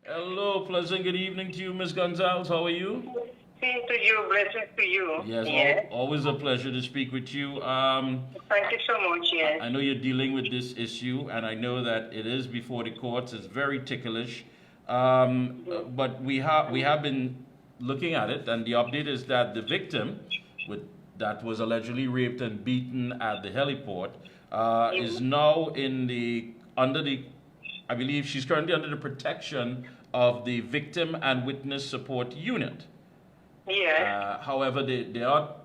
Hello, pleasant good evening to you, Miss Gonzalez. How are you? Same to you, blessings to you. Yes, Yes. always a pleasure to speak with you. Thank you so much, yes. I know you're dealing with this issue, and I know that it is before the courts. It's very ticklish, but we have been looking at it, and the update is that the victim, with that was allegedly raped and beaten at the heliport, is now in the under the. I believe she's currently under the protection of the Victim and Witness Support Unit. Yes. However, there are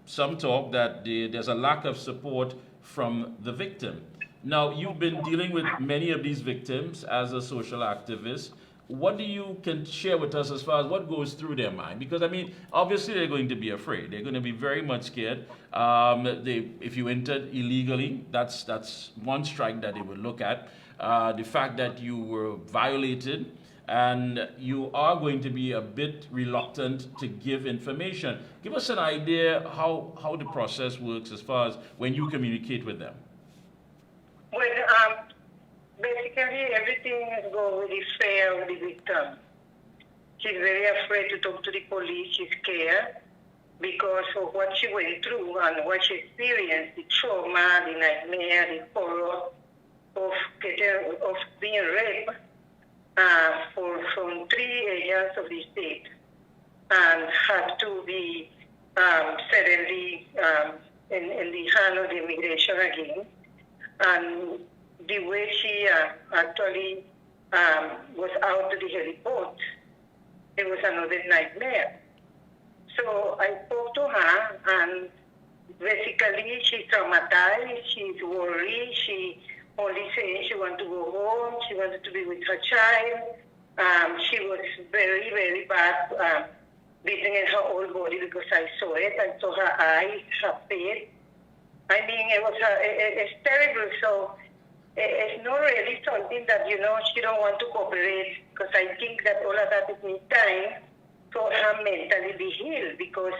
some talk that there's a lack of support from the victim. Now, you've been dealing with many of these victims as a social activist. What do you can share with us as far as what goes through their mind? Because I mean, obviously they're going to be afraid. They're going to be very much scared. If you entered illegally, that's one strike that they would look at. The fact that you were violated and you are going to be a bit reluctant to give information. Give us an idea how the process works as far as when you communicate with them. Well, basically everything is going with the fear of the victim. She's very afraid to talk to the police. She's scared because of what she went through and what she experienced, the trauma, the nightmare, the horror of being raped from 3 areas of the state and had to be suddenly in the hand of the immigration again. And the way she actually was out to the heliport, it was another nightmare. So I spoke to her, and basically she's traumatized, she's worried, she only saying she wanted to go home, she wanted to be with her child. She was very, very bad, bleeding in her whole body because I saw it. I saw her eyes, her face. I mean, it's terrible. So it's not really something that, she don't want to cooperate, because I think that all of that is need time for her mentally be healed, because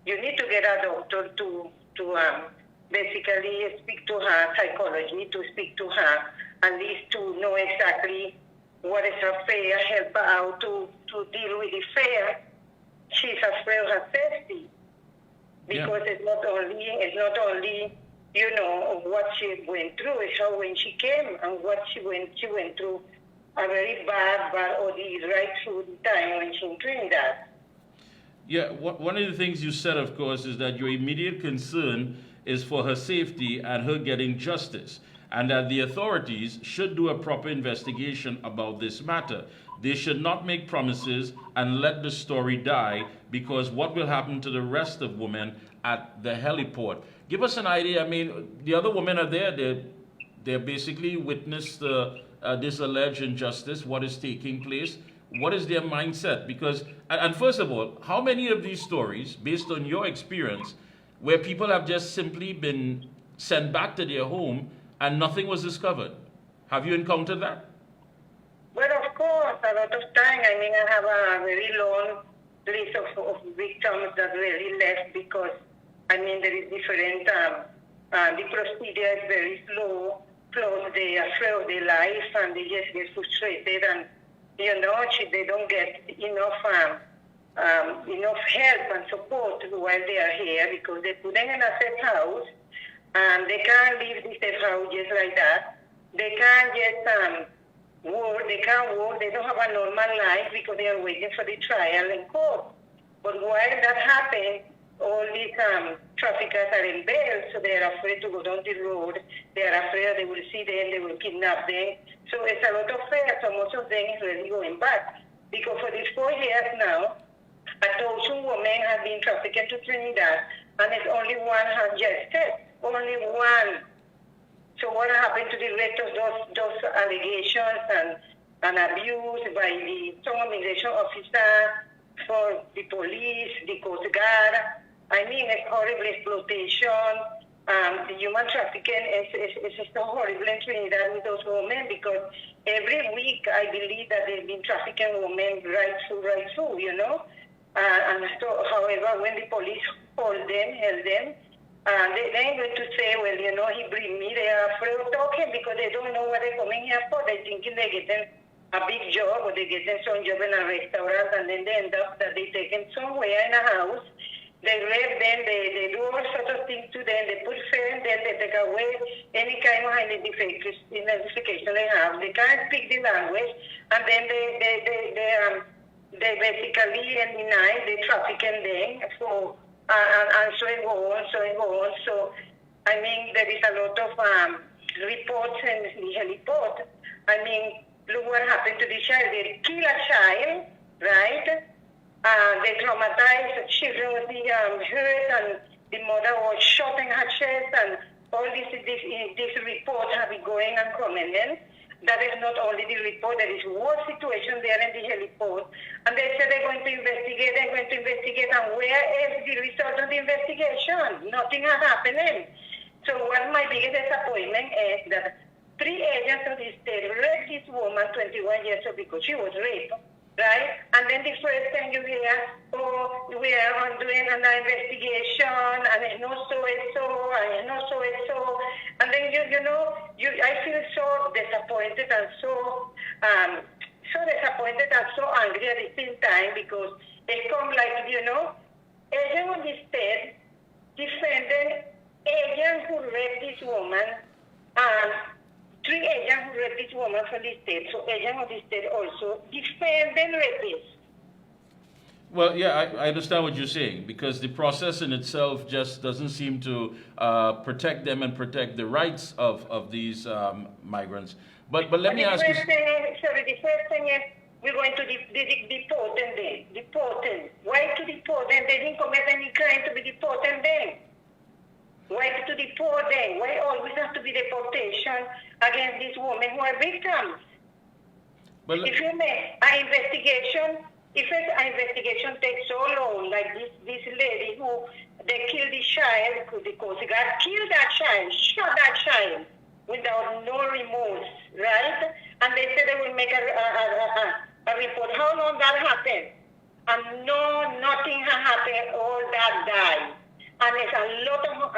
you need to get a doctor to basically speak to her psychology, to speak to her, at least to know exactly what is her fear, help her out to deal with the fear. She's afraid of her safety, because it's not only what she went through, it's how when she came and what she went through a very bad ordeal right through the time when she in Trinidad. Yeah, one of the things you said, of course, is that your immediate concern is for her safety and her getting justice, and that the authorities should do a proper investigation about this matter. They should not make promises and let the story die, because what will happen to the rest of women at the heliport? Give us an idea. I mean, the other women are there. They're basically witnessed this alleged injustice, what is taking place. What is their mindset? Because, and first of all, how many of these stories, based on your experience, where people have just simply been sent back to their home and nothing was discovered? Have you encountered that? Well, of course, a lot of time. I mean, I have a very long list of victims that really left because, I mean, there is different, the procedure is very slow, close, they are afraid of their life, and they just get frustrated, and, they don't get enough help and support while they are here, because they put them in a safe house, and they can't leave the safe house just like that. They can't just work, they don't have a normal life because they are waiting for the trial in court. But while that happens, all these traffickers are in bail, so they are afraid to go down the road. They are afraid they will see them, they will kidnap them. So it's a lot of fear, so most of them is really going back. Because for these 4 years now, 1,000 women have been trafficked to Trinidad, and it's only one has just said, only one. So what happened to the rest of those allegations and abuse by the immigration officer, for the police, the Coast Guard? I mean, it's horrible exploitation. The human trafficking is so horrible in Trinidad with those women, because every week I believe that they've been trafficking women right through, and so, however, when the police held them, they're going to say, well, he bring me. They are afraid of talking because they don't know what they're coming here for. They're thinking they're getting a big job, or they get them some job in a restaurant, and then they end up that they take them somewhere in a house. They rape them, they do all sorts of things to them, they put fear in them, they take away any kind of identification they have. They can't speak the language, and then they basically deny they trafficking them. So, and so it goes on, so it goes on. So, I mean, there is a lot of reports in the heliport. I mean, look what happened to the child. They kill a child, right? They traumatized, children was hurt, and the mother was shot in her chest, and all this report have been going and coming in. That is not only the report, there is worse situation there in the heliport. And they said they're going to investigate, and where is the result of the investigation? Nothing is happening. So what my biggest disappointment is that 3 agents of the state raped this woman, 21 years old, because she was raped. Right? And then the first thing you hear, oh, we are doing an investigation, and it's not so-and-so, and it's not so-and-so. And then, I feel so disappointed and so disappointed and so angry at the same time, because it comes like, agent of the state defending agents who raped this woman, 3 agents who raped this woman from the state, so agents of the state also defending rapists. Well, yeah, I understand what you're saying, because the process in itself just doesn't seem to protect them and protect the rights of these migrants. But let me ask you... The first thing is, we're going to deport them then. Deport them. Why to deport them? They didn't commit any crime to be deported then. Why to deport them? Why always have to be deportation against these women who are victims? Well, if you make an investigation, if an investigation takes so long, like this lady who they killed the child because God killed that child, shot that child without no remorse, right? And they said they will make a report. How long that happened? And nothing has happened. All that died. And there's a lot of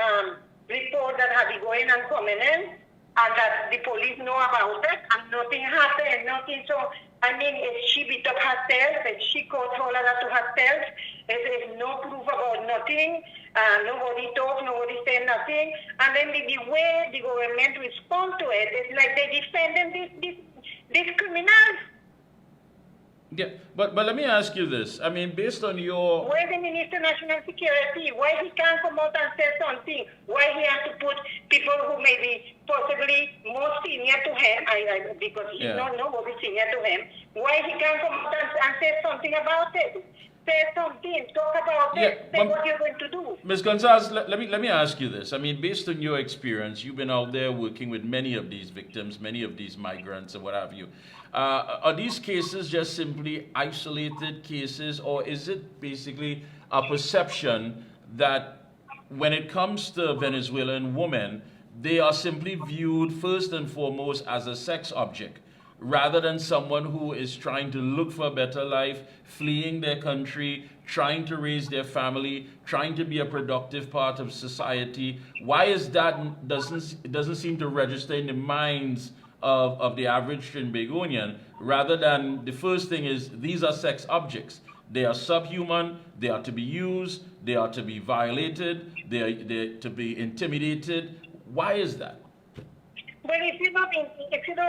reports that have been going and coming in, and that the police know about it, and nothing happened, nothing. So, I mean, if she beat up herself, if she caused all of that to herself, if there's no proof about nothing, nobody talks, nobody said nothing, and then the way the government respond to it, it's like they're defending these criminals. Yeah, but let me ask you this. I mean, based on your... Where's the Minister of National Security? Why he can't come out and say something? Why he has to put people who may be possibly more senior to him, because he's not nobody senior to him. Why he can't come out and say something about it? Say something, talk about it, say what you're going to do. Ms. Gonzalez, let me ask you this. I mean, based on your experience, you've been out there working with many of these victims, many of these migrants and what have you. Are these cases just simply isolated cases, or is it basically a perception that when it comes to Venezuelan women, they are simply viewed first and foremost as a sex object, rather than someone who is trying to look for a better life, fleeing their country, trying to raise their family, trying to be a productive part of society? Why is that doesn't seem to register in the minds of the average Trinbagonian, rather than the first thing is these are sex objects. They are subhuman, they are to be used, they are to be violated, they're to be intimidated. Why is that? Well, if you don't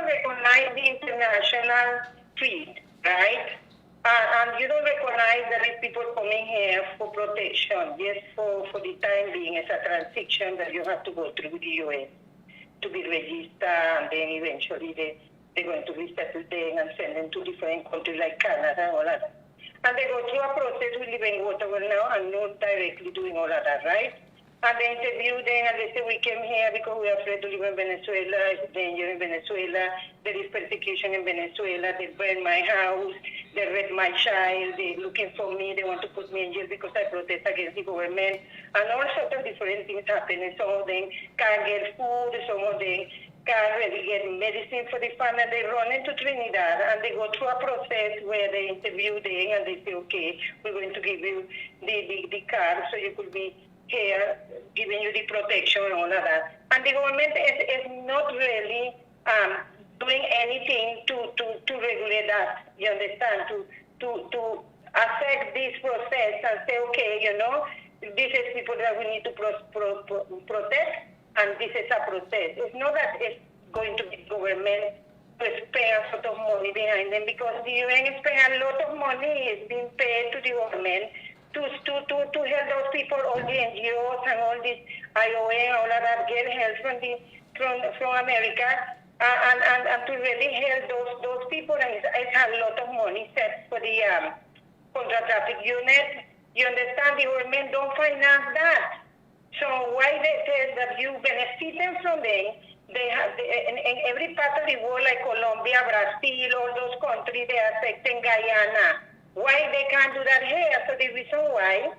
recognize the international treaty, right? And you don't recognize that it's people coming here for protection, yes, for the time being, it's a transition that you have to go through the UN to be registered, and then eventually they're going to be settled there and send them to different countries like Canada and all of that. And they go through a process with living water now and not directly doing all of that, right? And they interview them and they say, we came here because we're afraid to live in Venezuela, it's danger in Venezuela, there is persecution in Venezuela, they burned my house, they raped my child, they're looking for me, they want to put me in jail because I protest against the government, and all sorts of different things happen. And some of them can't get food, some of them can't really get medicine for the family. They run into Trinidad and they go through a process where they interview them and they say, okay, we're going to give you the card so you could be here, giving you the protection and all of that. And the government is not really doing anything to regulate that, you understand, to affect this process and say, okay, you know, this is people that we need to protect, and this is a process. It's not that it's going to be government to spend a lot of money behind them, because the UN spend a lot of money. It's being paid to the government to help those people, all the NGOs and all this IOM, all of that, get help from America, and to really help those people. And it's a lot of money set for the contra-traffic unit. You understand, the government don't finance that. So why they say that you benefit them from them? They have in every part of the world, like Colombia, Brazil, all those countries, they are affecting Guyana. Why they can't do that here? So the reason why,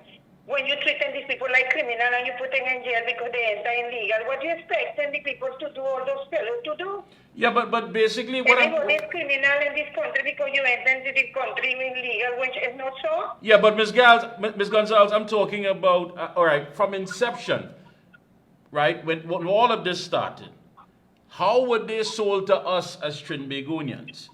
when you treat these people like criminal and you put them in jail because they enter illegal, what do you expect the people to do, all those fellows to do? Yeah, but basically what everybody is criminal in this country because you enter into the country illegal, which is not so. Yeah, but Ms. Gonzalez, I'm talking about, all right, from inception, right, when all of this started, how were they sold to us as Trinbagonians?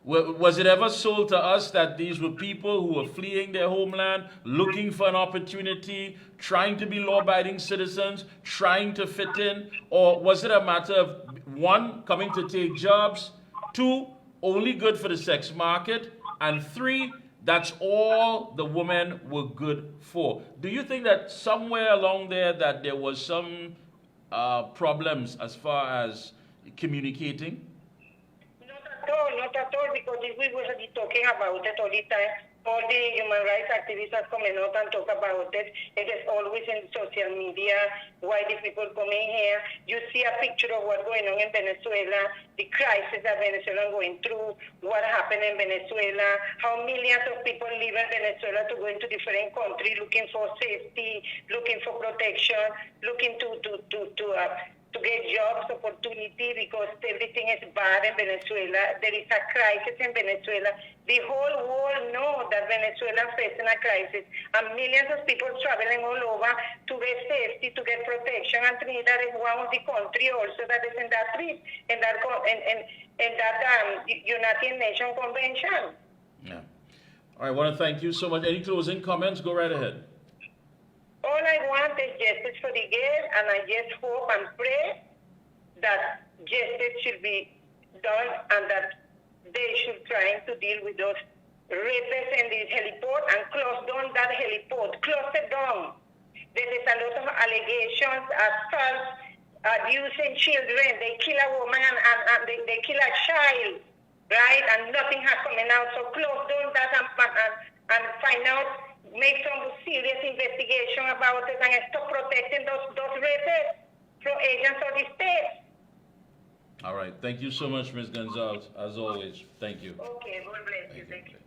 Was it ever sold to us that these were people who were fleeing their homeland, looking for an opportunity, trying to be law-abiding citizens, trying to fit in? Or was it a matter of, one, coming to take jobs, two, only good for the sex market, and three, that's all the women were good for? Do you think that somewhere along there that there was some problems as far as communicating? Not at all, because we were talking about it all the time. All the human rights activists are coming out and talk about it. It is always in social media, why the people coming here. You see a picture of what's going on in Venezuela, the crisis that Venezuela is going through, what happened in Venezuela, how millions of people leave in Venezuela to go into different countries looking for safety, looking for protection, looking to get jobs, opportunity, because everything is bad in Venezuela. There is a crisis in Venezuela. The whole world knows that Venezuela is facing a crisis, and millions of people traveling all over to get safety, to get protection. And Trinidad is one of the countries also that is in that trip, in that United Nations Convention. Yeah. All right, I want to thank you so much. Any closing comments? Go right ahead. All I want is justice for the girls, and I just hope and pray that justice should be done and that they should try to deal with those rapists in the heliport and close down that heliport. Close it down. There is a lot of allegations, assault, abusing children. They kill a woman and they kill a child, right? And nothing has coming out. So close down that and find out. Make some serious investigation about it and stop protecting those rapists from agents of the state. All right. Thank you so much, Ms. Gonzalez. As always, thank you. Okay, God bless you. Thank you.